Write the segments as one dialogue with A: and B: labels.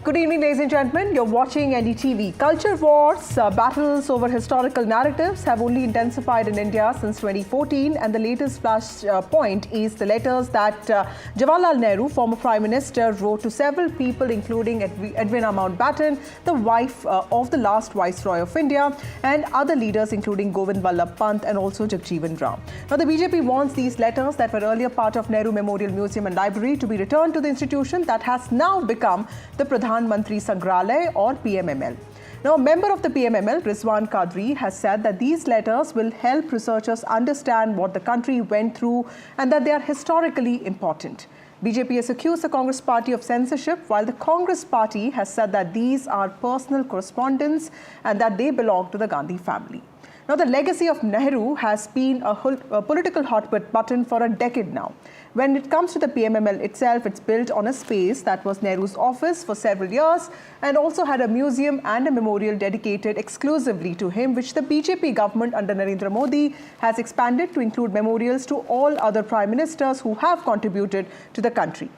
A: Good evening, ladies and gentlemen. You're watching NDTV. Culture wars, battles over historical narratives have only intensified in India since 2014, and the latest flashpoint is the letters that Jawaharlal Nehru, former Prime Minister, wrote to several people, including Edwina Mountbatten, the wife of the last Viceroy of India, and other leaders, including Govind Vallabh Pant and also Jagjeevan Ram. Now, the BJP wants these letters that were earlier part of Nehru Memorial Museum and Library to be returned to the institution that has now become the Pradhan Mantri Sangrahalaya or PMML. Now, a member of the PMML, Rizwan Qadri, has said that these letters will help researchers understand what the country went through and that they are historically important. BJP has accused the Congress party of censorship, while the Congress party has said that these are personal correspondence and that they belong to the Gandhi family. Now, the legacy of Nehru has been a political hot button for a decade now. When it comes to the PMML itself, it's built on a space that was Nehru's office for several years and also had a museum and a memorial dedicated exclusively to him, which the BJP government under Narendra Modi has expanded to include memorials to all other prime ministers who have contributed to the country.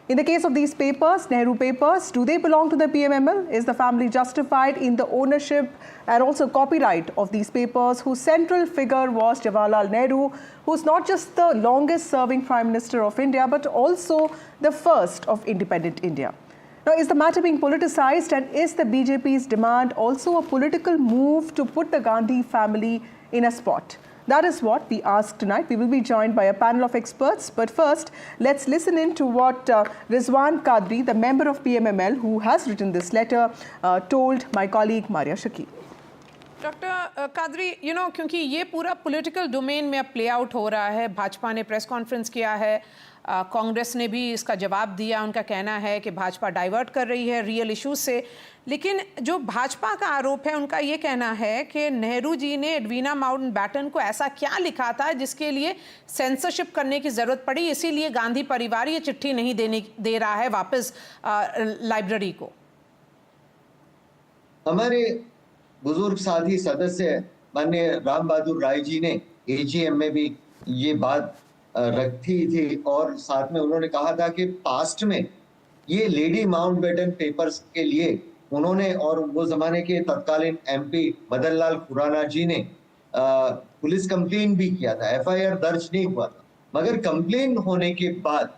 A: In the case of these papers, Nehru papers, do they belong to the PMML? Is the family justified in the ownership and also copyright of these papers, whose central figure was Jawaharlal Nehru, who's not just the longest serving Prime Minister of India, but also the first of independent India? Now, is the matter being politicized, and is the BJP's demand also a political move to put the Gandhi family in a spot? That is what we ask tonight. We will be joined by a panel of experts. But first, let's listen in to what Rizwan Qadri, the member of PMML who has written this letter, told my colleague Maria Shakil.
B: Doctor Qadri, क्योंकि ये पूरा political domain में अब play out हो रहा है, भाजपा ने press conference किया है, कांग्रेस ने भी इसका जवाब दिया। उनका कहना है कि भाजपा डाइवर्ट कर रही है रियल इश्यूज से। लेकिन जो भाजपा का आरोप है, उनका ये कहना है कि नेहरू जी ने एडवीना माउंटबैटन को ऐसा क्या लिखा था जिसके लिए सेंसरशिप करने की ज़रूरत पड़ी, इसीलिए गांधी परिवार ये चिट्ठी नहीं दे रहा है वापस लाइब्रेरी को।
C: हमारे बुजुर्ग साथी सदस्य माननीय राम बहादुर राय जी ने एजीएम में भी ये बात रखी थी और साथ में उन्होंने कहा था कि पास्ट में ये लेडी माउंटबेटन पेपर्स के लिए उन्होंने और वो जमाने के तत्कालीन एमपी मदन लाल खुराना जी ने पुलिस कंप्लेन भी किया था। एफआईआर दर्ज नहीं हुआ था, मगर कंप्लेन होने के बाद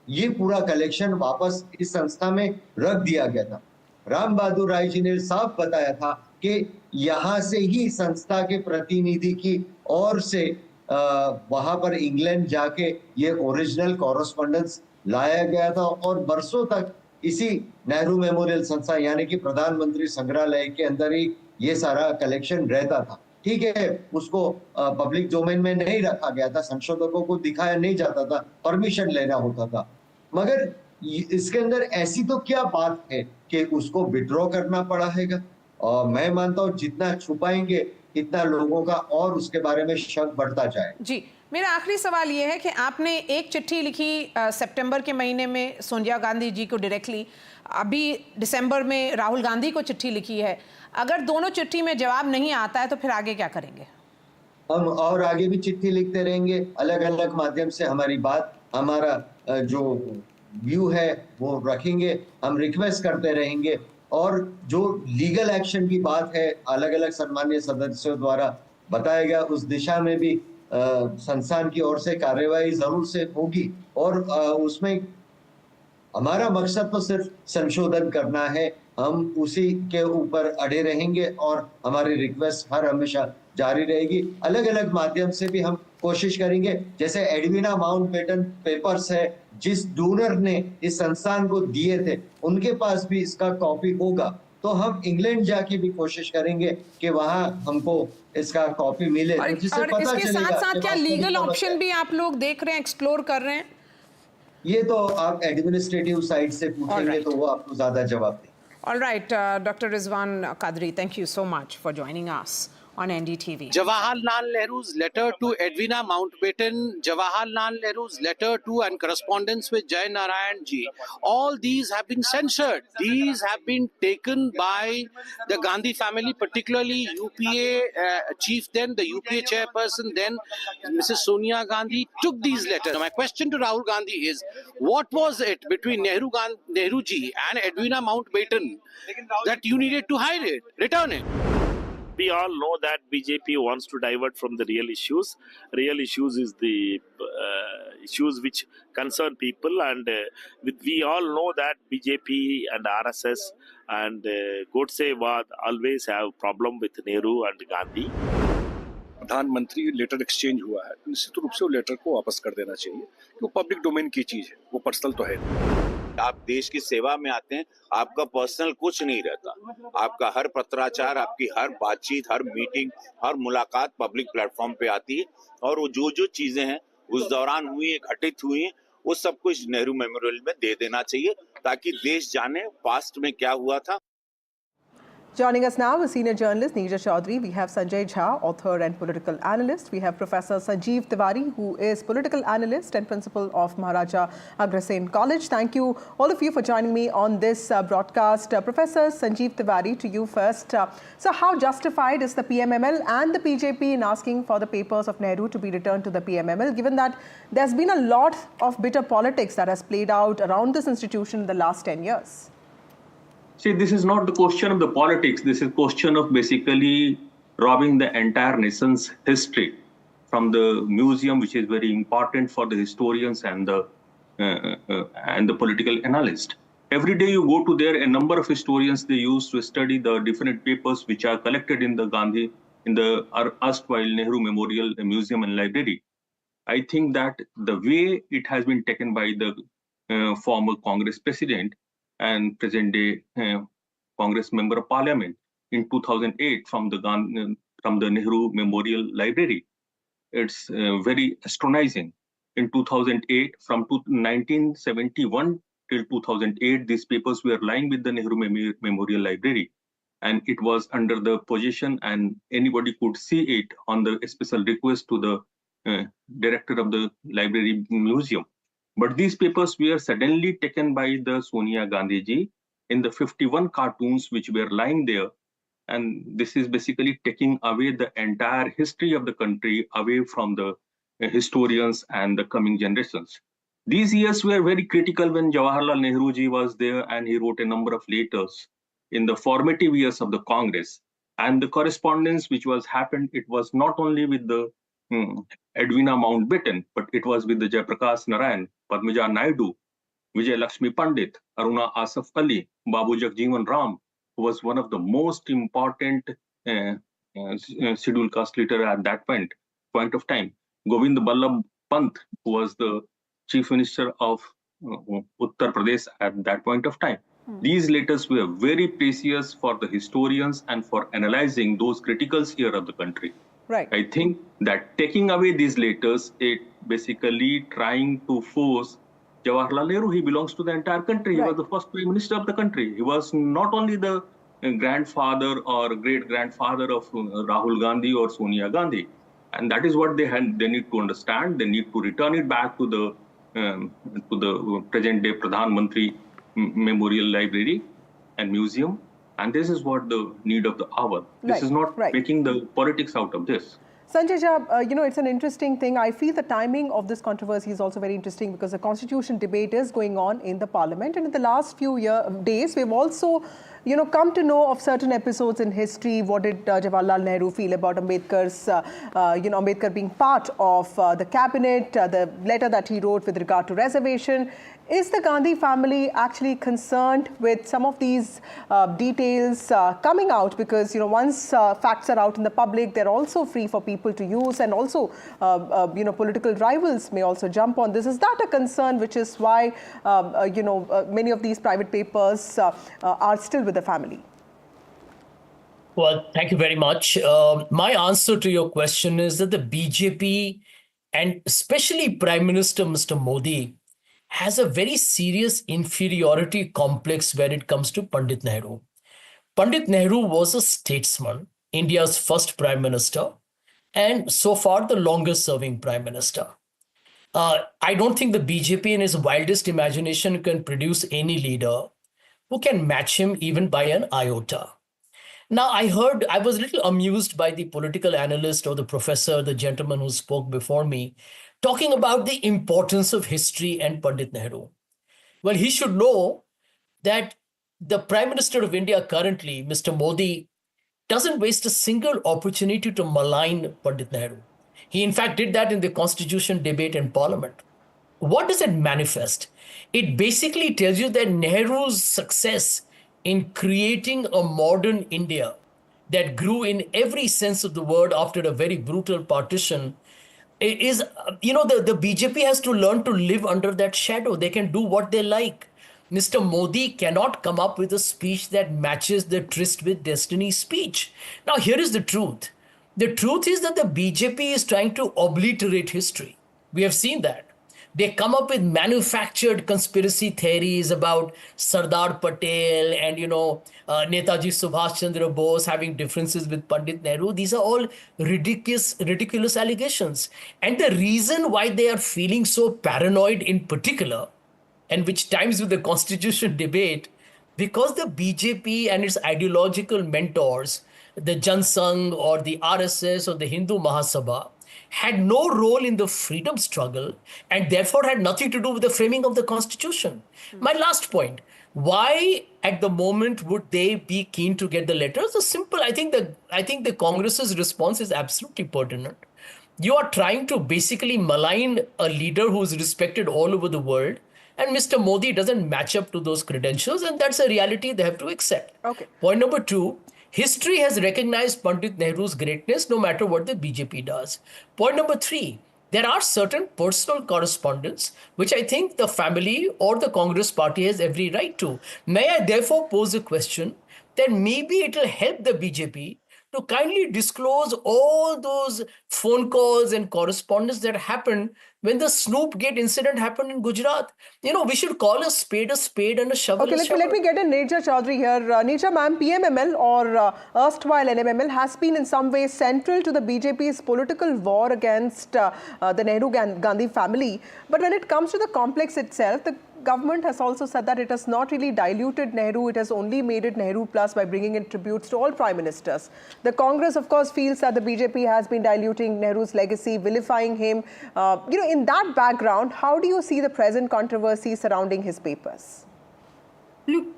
C: ये पूरा कलेक्शन वापस इस संस्था में रख दिया गया था। राम बहादुर राय जी ने साफ बताया था कि यहाँ से ही संस्था के प्रतिनिधि की ओर से वहां पर इंग्लैंड जाके ये ओरिजिनल कॉरेस्पॉन्डेंस लाया गया था और बरसों तक इसी नेहरू मेमोरियल संस्था यानी कि प्रधानमंत्री संग्रहालय के अंदर ही ये सारा कलेक्शन रहता था। ठीक है, उसको पब्लिक डोमेन में नहीं रखा गया था, संशोधकों को दिखाया नहीं जाता था, परमिशन लेना होता था, मगर इसके अंदर ऐसी तो क्या बात है कि उसको विड्रॉ करना पड़ा है। और मैं मानता हूँ जितना छुपाएंगे इतना लोगों का और उसके बारे में शक बढ़ता जाए।
B: जी, मेरा आखिरी सवाल ये है कि आपने एक चिट्ठी लिखी सितंबर के महीने में सोनिया गांधी जी को डायरेक्टली, अभी दिसंबर में राहुल गांधी को चिट्ठी लिखी है। अगर दोनों चिट्ठी में जवाब नहीं आता है तो फिर आगे क्या करेंगे?
C: हम और आगे भी चिट्ठी लिखते रहेंगे, अलग अलग माध्यम से हमारी बात, हमारा जो व्यू है वो रखेंगे, हम रिक्वेस्ट करते रहेंगे और जो लीगल एक्शन की बात है अलग अलग सम्मानीय सदस्यों द्वारा बताया गया उस दिशा में भी संस्थान की ओर से कार्यवाही जरूर से होगी और उसमें हमारा मकसद तो सिर्फ संशोधन करना है। हम उसी के ऊपर अड़े रहेंगे और हमारी रिक्वेस्ट हर हमेशा जारी रहेगी। अलग अलग माध्यम से भी हम कोशिश करेंगे, जैसे एडवीना माउंटबेटन पेपर्स है जिस डोनर ने इस संस्थान को दिए थे उनके पास भी इसका कॉपी होगा, तो हम इंग्लैंड जाके भी कोशिश करेंगे कि वहां हमको इसका कॉपी मिले,
B: जिससे पता चलेगा। साथ साथ क्या लीगल ऑप्शन भी आप लोग देख रहे हैं, एक्सप्लोर कर रहे हैं?
C: ये तो आप एडमिनिस्ट्रेटिव साइड से पूछेंगे तो वो आपको ज्यादा जवाब देंगे।
B: All right, Dr. Rizwan Qadri, thank you so much for joining us on NDTV.
D: Jawaharlal Nehru's letter to Edwina Mountbatten, Jawaharlal Nehru's letter to and correspondence with Jai Narayan ji, all these have been censored. These have been taken by the Gandhi family, particularly UPA chief then, the UPA chairperson then, Mrs. Sonia Gandhi, took these letters. Now, my question to Rahul Gandhi is, what was it between Nehru ji and Edwina Mountbatten that you needed to hide it, return it?
E: We all know that BJP wants to divert from the real issues. Real issues is the issues which concern people, and we all know that BJP and RSS and Godse-wad always have problem with Nehru and Gandhi.
F: प्रधानमंत्री letter exchange हुआ है, निश्चित रूप से वो letter को वापस कर देना चाहिए, कि वो पब्लिक डोमेन की चीज है, वो पर्सनल तो है नहीं।
G: आप देश की सेवा में आते हैं, आपका पर्सनल कुछ नहीं रहता, आपका हर पत्राचार, आपकी हर बातचीत, हर मीटिंग, हर मुलाकात पब्लिक प्लेटफॉर्म पे आती है, और वो जो चीजें हैं उस दौरान हुई, घटित हुई, वो सब कुछ नेहरू मेमोरियल में दे देना चाहिए, ताकि देश जाने पास्ट में क्या हुआ था।
A: Joining us now is senior journalist Neerja Chaudhary. We have Sanjay Jha, author and political analyst. We have Professor Sanjeev Tiwari, who is political analyst and principal of Maharaja Agrasen College. Thank you, all of you, for joining me on this broadcast. Professor Sanjeev Tiwari, to you first. So how justified is the PMML and the BJP in asking for the papers of Nehru to be returned to the PMML, given that there's been a lot of bitter politics that has played out around this institution in the last 10 years?
H: See, this is not the question of the politics. This is a question of basically robbing the entire nation's history from the museum, which is very important for the historians and the political analyst. Every day you go to there, a number of historians they use to study the different papers which are collected in the Gandhi, in the erstwhile Nehru Memorial Museum and Library. I think that the way it has been taken by the former Congress president and present-day Congress Member of Parliament in 2008 from the Nehru Memorial Library. It's very astonishing. In 2008, from 1971 till 2008, these papers were lying with the Nehru Memorial Library, and it was under the possession, and anybody could see it on the special request to the director of the library museum. But these papers were suddenly taken by the Sonia Gandhi ji in the 51 cartoons which were lying there. And this is basically taking away the entire history of the country away from the historians and the coming generations. These years were very critical when Jawaharlal Nehru ji was there, and he wrote a number of letters in the formative years of the Congress. And the correspondence which was happened, it was not only with the Edwina Mountbatten, but it was with the Jayaprakash Narayan, Padmaja Naidu, Vijay Lakshmi Pandit, Aruna Asaf Ali, Babu Jagjeevan Ram, who was one of the most important scheduled caste leader at that point of time. Govind Ballabh Pant, who was the chief minister of Uttar Pradesh at that point of time. These letters were very precious for the historians and for analyzing those critical spheres of the country.
A: Right.
H: I think that taking away these letters, it basically trying to force Jawaharlal Nehru. He belongs to the entire country. Right. He was the first prime minister of the country. He was not only the grandfather or great-grandfather of Rahul Gandhi or Sonia Gandhi. And that is what they need to understand. They need to return it back to the present-day Pradhan Mantri Memorial Library and Museum. And this is what the need of the hour. This is not making the politics out of this.
A: Sanjay Jha, it's an interesting thing. I feel the timing of this controversy is also very interesting because the constitution debate is going on in the parliament. And in the last few days, we've also, come to know of certain episodes in history. What did Jawaharlal Nehru feel about Ambedkar's, Ambedkar being part of the cabinet, the letter that he wrote with regard to reservation. Is the Gandhi family actually concerned with some of these details coming out? Because, once facts are out in the public, they're also free for people to use, and also, political rivals may also jump on this. Is that a concern, which is why, many of these private papers are still with the family?
I: Well, thank you very much. My answer to your question is that the BJP, and especially Prime Minister Mr. Modi, has a very serious inferiority complex when it comes to Pandit Nehru. Pandit Nehru was a statesman. India's first prime minister, and so far the longest serving prime minister. I don't think the BJP in his wildest imagination can produce any leader who can match him even by an iota. Now, I was a little amused by the political analyst or the professor, the gentleman who spoke before me, talking about the importance of history and Pandit Nehru. Well, he should know that the Prime Minister of India currently, Mr. Modi, doesn't waste a single opportunity to malign Pandit Nehru. He, in fact, did that in the constitution debate in Parliament. What does it manifest? It basically tells you that Nehru's success in creating a modern India that grew in every sense of the word after a very brutal partition is, the BJP has to learn to live under that shadow. They can do what they like. Mr. Modi cannot come up with a speech that matches the tryst with destiny speech. Now, here is the truth. The truth is that the BJP is trying to obliterate history. We have seen that. They come up with manufactured conspiracy theories about Sardar Patel and, Netaji Subhash Chandra Bose having differences with Pandit Nehru. These are all ridiculous allegations. And the reason why they are feeling so paranoid in particular, and which times with the constitution debate, because the BJP and its ideological mentors, the Jan Sangh or the RSS or the Hindu Mahasabha, had no role in the freedom struggle and therefore had nothing to do with the framing of the constitution. My last point, why at the moment would they be keen to get the letters? It's simple. I think the Congress's response is absolutely pertinent. You are trying to basically malign a leader who is respected all over the world, and Mr. Modi doesn't match up to those credentials, and that's a reality they have to accept.
A: Okay.
I: Point number 2, history has recognized Pandit Nehru's greatness no matter what the BJP does. Point number 3, there are certain personal correspondence which I think the family or the Congress party has every right to. May I therefore pose a question that maybe it will help the BJP to kindly disclose all those phone calls and correspondence that happened when the Snoopgate incident happened in Gujarat. We should call a spade and a shovel
A: Okay,
I: a shovel.
A: let me get in Neerja Chaudhary here. Neerja ma'am, PMML or erstwhile NMML has been in some way central to the BJP's political war against the Nehru-Gandhi family. But when it comes to the complex itself, the government has also said that it has not really diluted Nehru. It has only made it Nehru plus by bringing in tributes to all prime ministers. The Congress, of course, feels that the BJP has been diluting Nehru's legacy, vilifying him. In that background, how do you see the present controversy surrounding his papers?
J: Look,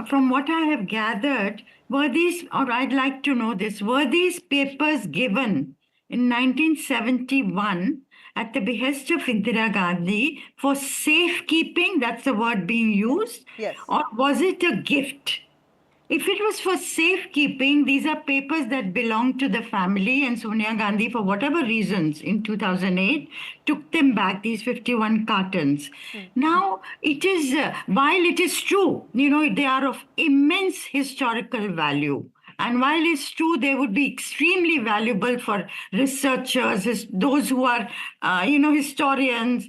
J: from what I have gathered, I'd like to know this, were these papers given in 1971 at the behest of Indira Gandhi for safekeeping, that's the word being used?
A: Yes.
J: Or was it a gift? If it was for safekeeping, these are papers that belong to the family, and Sonia Gandhi, for whatever reasons, in 2008, took them back, these 51 cartons. Now, it is, while it is true, they are of immense historical value. And while it's true, they would be extremely valuable for researchers, those who are, historians.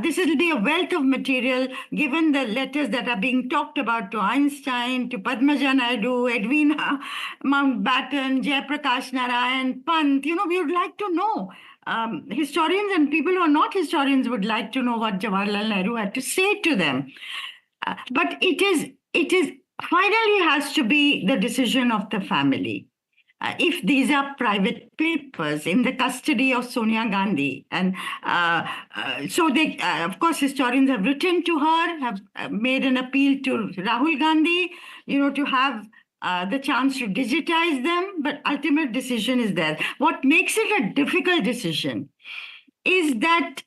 J: This will be a wealth of material, given the letters that are being talked about to Einstein, to Padmaja Naidu, Edwina Mountbatten, Jayaprakash Narayan, Pant. We would like to know. Historians and people who are not historians would like to know what Jawaharlal Nehru had to say to them. But it is finally has to be the decision of the family. If these are private papers in the custody of Sonia Gandhi, and so they, of course, historians have written to her, have made an appeal to Rahul Gandhi, to have the chance to digitize them, but ultimate decision is there. What makes it a difficult decision is that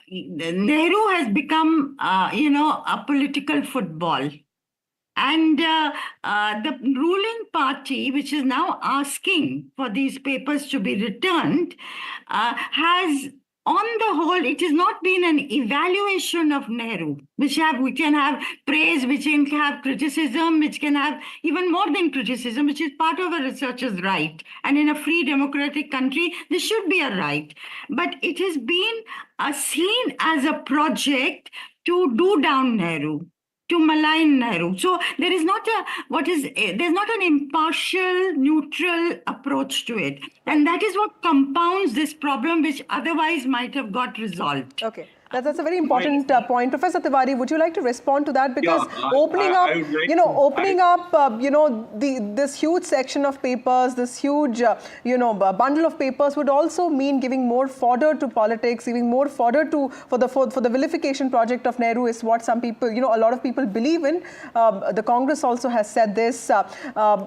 J: Nehru has become, a political football. And the ruling party, which is now asking for these papers to be returned, has, on the whole, it has not been an evaluation of Nehru, we can have praise, which can have criticism, which can have even more than criticism, which is part of a researcher's right. And in a free democratic country, this should be a right. But it has been seen as a project to do down Nehru. to malign Nehru. So there is not there's not an impartial, neutral approach to it. And that is what compounds this problem, which otherwise might have got resolved.
A: Okay. That's a very important point. Professor Tiwari, would you like to respond to that? Because opening up, this huge section of papers, this huge, bundle of papers would also mean giving more fodder to politics, giving more fodder for the vilification project of Nehru is what some people, a lot of people believe in. The Congress also has said this.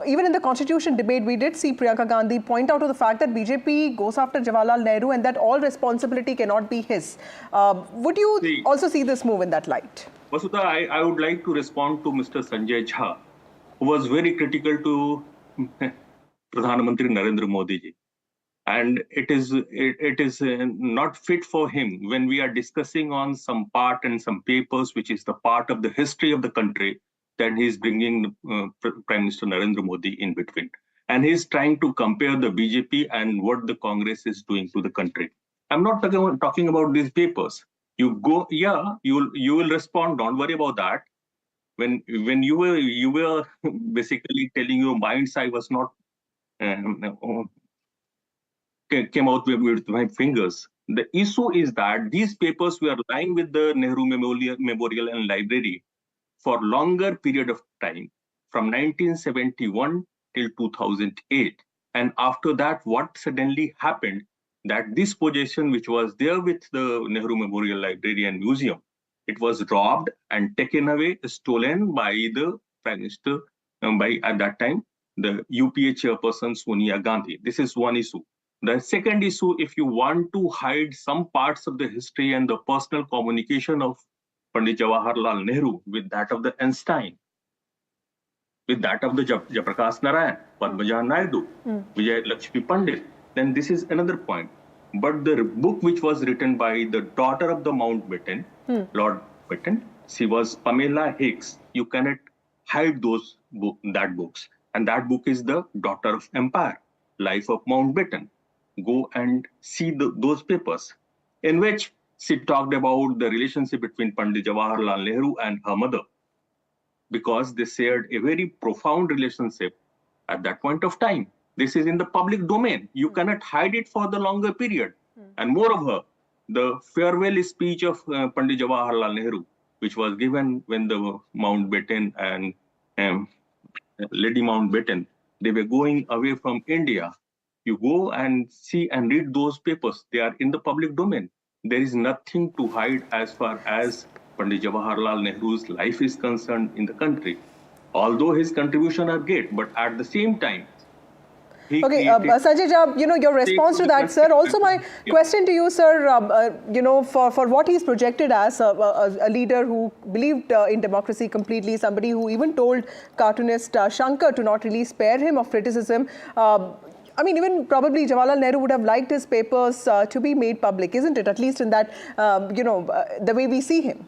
A: Even in the Constitution debate, we did see Priyanka Gandhi point out to the fact that BJP goes after Jawaharlal Nehru and that all responsibility cannot be his. Would you also see this move in that light?
H: Vasudha, I would like to respond to Mr. Sanjay Jha, who was very critical to Pradhan Mantri Narendra Modi ji. And it is not fit for him when we are discussing on some part and some papers, which is the part of the history of the country, that he is bringing Prime Minister Narendra Modi in between. And he is trying to compare the BJP and what the Congress is doing to the country. I'm not talking about these papers. You go, you will respond. Don't worry about that. When you were basically telling your minds, I was not came out with my fingers. The issue is that these papers were lying with the Nehru Memorial and Library for longer period of time, from 1971 till 2008. And after that, what suddenly happened, that this possession which was there with the Nehru Memorial Library and Museum, it was robbed and taken away, stolen by the Prime Minister, by at that time, the UPA chairperson Sonia Gandhi. This is one issue. The second issue, if you want to hide some parts of the history and the personal communication of Pandit Jawaharlal Nehru with that of the Einstein, with that of the Jayaprakash Narayan, Padmaja Naidu, Vijay Lakshmi Pandit, then this is another point. But the book which was written by the daughter of the Mountbatten, Lord Mountbatten, she was Pamela Hicks. You cannot hide that books. And that book is The Daughter of Empire, Life of Mountbatten. Go and see those papers, in which she talked about the relationship between Pandit Jawaharlal Nehru and her mother, because they shared a very profound relationship at that point of time. This is in the public domain. You cannot hide it for the longer period. And moreover, the farewell speech of Pandit Jawaharlal Nehru, which was given when the Mountbatten and Lady Mountbatten, they were going away from India. You go and see and read those papers. They are in the public domain. There is nothing to hide as far as Pandit Jawaharlal Nehru's life is concerned in the country. Although his contribution are great, but at the same time,
A: okay, Sanjay Jha, your response to that, sir. Also, my question to you, sir, for what he's projected as a leader who believed in democracy completely, somebody who even told cartoonist Shankar to not really spare him of criticism. I mean, even probably Jawaharlal Nehru would have liked his papers to be made public, isn't it? At least in that, the way we see him.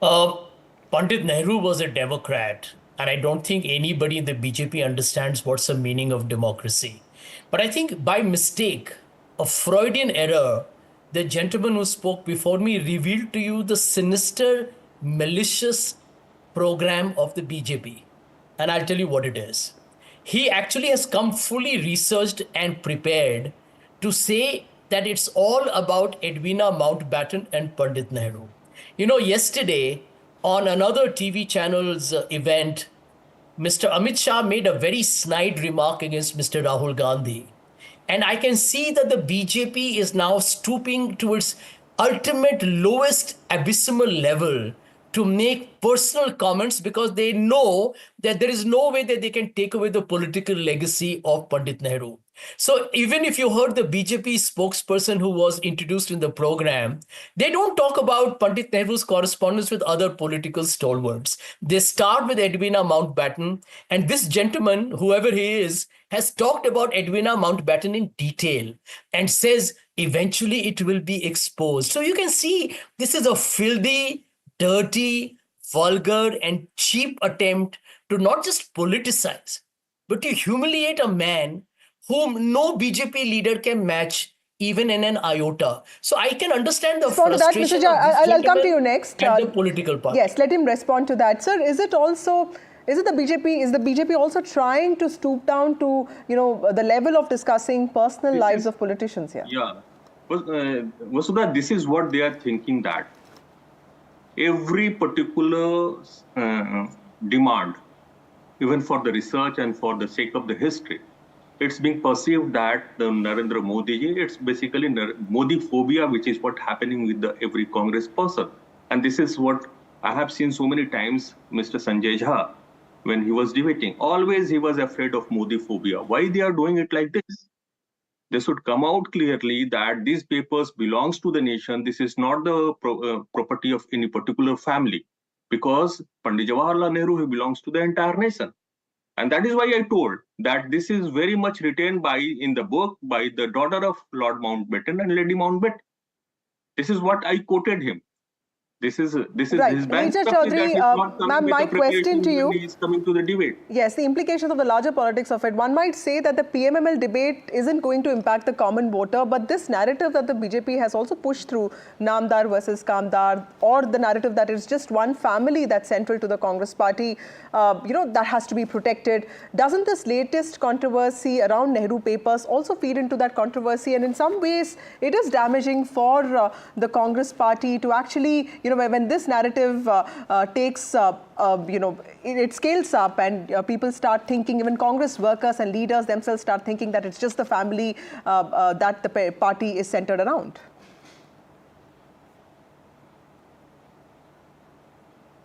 I: Pandit Nehru was a Democrat, and I don't think anybody in the BJP understands what's the meaning of democracy. But I think by mistake, a Freudian error, the gentleman who spoke before me revealed to you the sinister, malicious program of the BJP. And I'll tell you what it is. He actually has come fully researched and prepared to say that it's all about Edwina Mountbatten and Pandit Nehru. Yesterday on another TV channel's event, Mr. Amit Shah made a very snide remark against Mr. Rahul Gandhi. And I can see that the BJP is now stooping to its ultimate lowest abysmal level to make personal comments, because they know that there is no way that they can take away the political legacy of Pandit Nehru. So even if you heard the BJP spokesperson who was introduced in the program, they don't talk about Pandit Nehru's correspondence with other political stalwarts. They start with Edwina Mountbatten, and this gentleman, whoever he is, has talked about Edwina Mountbatten in detail and says eventually it will be exposed. So you can see this is a filthy, dirty, vulgar, and cheap attempt to not just politicize, but to humiliate a man whom no BJP leader can match even in an iota. So I can understand the
A: Respond to that,
I: frustration
A: Mr. Jha.
I: of this
A: I'll come to you next.
I: and the political party.
A: Yes, let him respond to that. Sir, is it the BJP, is the BJP also trying to stoop down to, the level of discussing personal lives of politicians here?
H: Yeah. Vasudha, this is what they are thinking, that every particular demand, even for the research and for the sake of the history, it's being perceived that the Narendra Modi ji, it's basically Modi phobia, which is what happening with every Congress person. And this is what I have seen so many times, Mr. Sanjay Jha, when he was debating. Always he was afraid of Modi phobia. Why they are doing it like this? They should come out clearly that these papers belongs to the nation. This is not the property of any particular family, because Pandit Jawaharlal Nehru, he belongs to the entire nation. And that is why I told that this is very much written in the book by the daughter of Lord Mountbatten and Lady Mountbatten. This is what I quoted him. This is
A: right.
H: his bank
A: Major Chaudhary, ma'am, my question to you.
H: He is coming to the debate.
A: Yes, the implications of the larger politics of it. One might say that the PMML debate isn't going to impact the common voter, but this narrative that the BJP has also pushed through, Namdar versus Kamdar, or the narrative that it's just one family that's central to the Congress party, that has to be protected. Doesn't this latest controversy around Nehru papers also feed into that controversy? And in some ways, it is damaging for the Congress party to actually, when this narrative takes, it scales up and people start thinking, even Congress workers and leaders themselves start thinking that it's just the family that the party is centered around.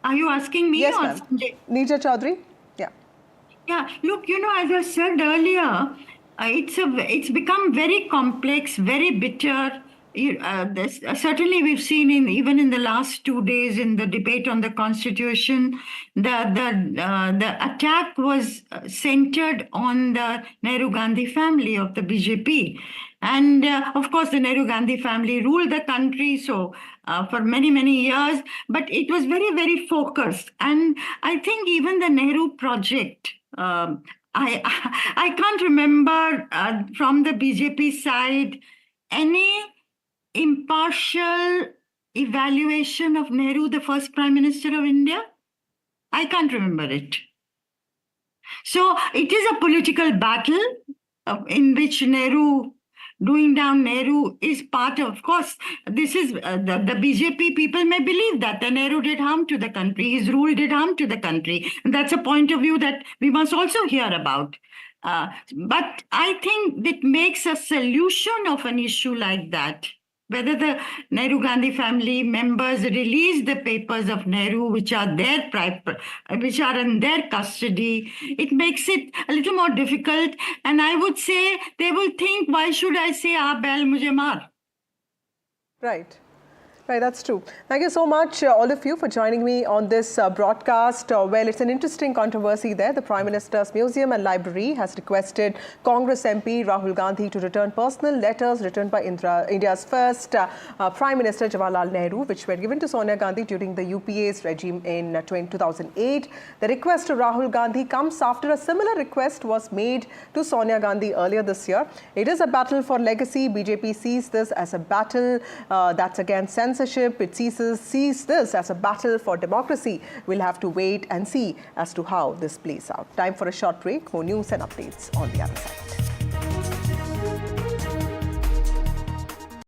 J: Are you asking me?
A: Yes,
J: or
A: ma'am.
J: Sanjay?
A: Major Chaudhary? Yeah.
J: Yeah, look, as I said earlier, it's become very complex, very bitter. Certainly, we've seen even in the last 2 days in the debate on the Constitution, the attack was centered on the Nehru-Gandhi family of the BJP. And of course, the Nehru-Gandhi family ruled the country for many, many years, but it was very, very focused. And I think even the Nehru project, I can't remember from the BJP side any impartial evaluation of Nehru, the first Prime Minister of India. I can't remember it. So it is a political battle in which doing down Nehru is part of course, this is the BJP people may believe that the Nehru did harm to the country, his rule did harm to the country. And that's a point of view that we must also hear about. But I think it makes a solution of an issue like that, whether the Nehru-Gandhi family members release the papers of Nehru, which are in their custody, it makes it a little more difficult. And I would say they will think, why should I say, "Ah, bel mujhe maar"?
A: Right. Right, that's true. Thank you so much, all of you, for joining me on this broadcast. Well, it's an interesting controversy there. The Prime Minister's Museum and Library has requested Congress MP Rahul Gandhi to return personal letters written by India's first Prime Minister Jawaharlal Nehru, which were given to Sonia Gandhi during the UPA's regime in 2008. The request to Rahul Gandhi comes after a similar request was made to Sonia Gandhi earlier this year. It is a battle for legacy. BJP sees this as a battle that's against censorship. It sees this as a battle for democracy. We'll have to wait and see as to how this plays out. Time for a short break. More news and updates on the other side.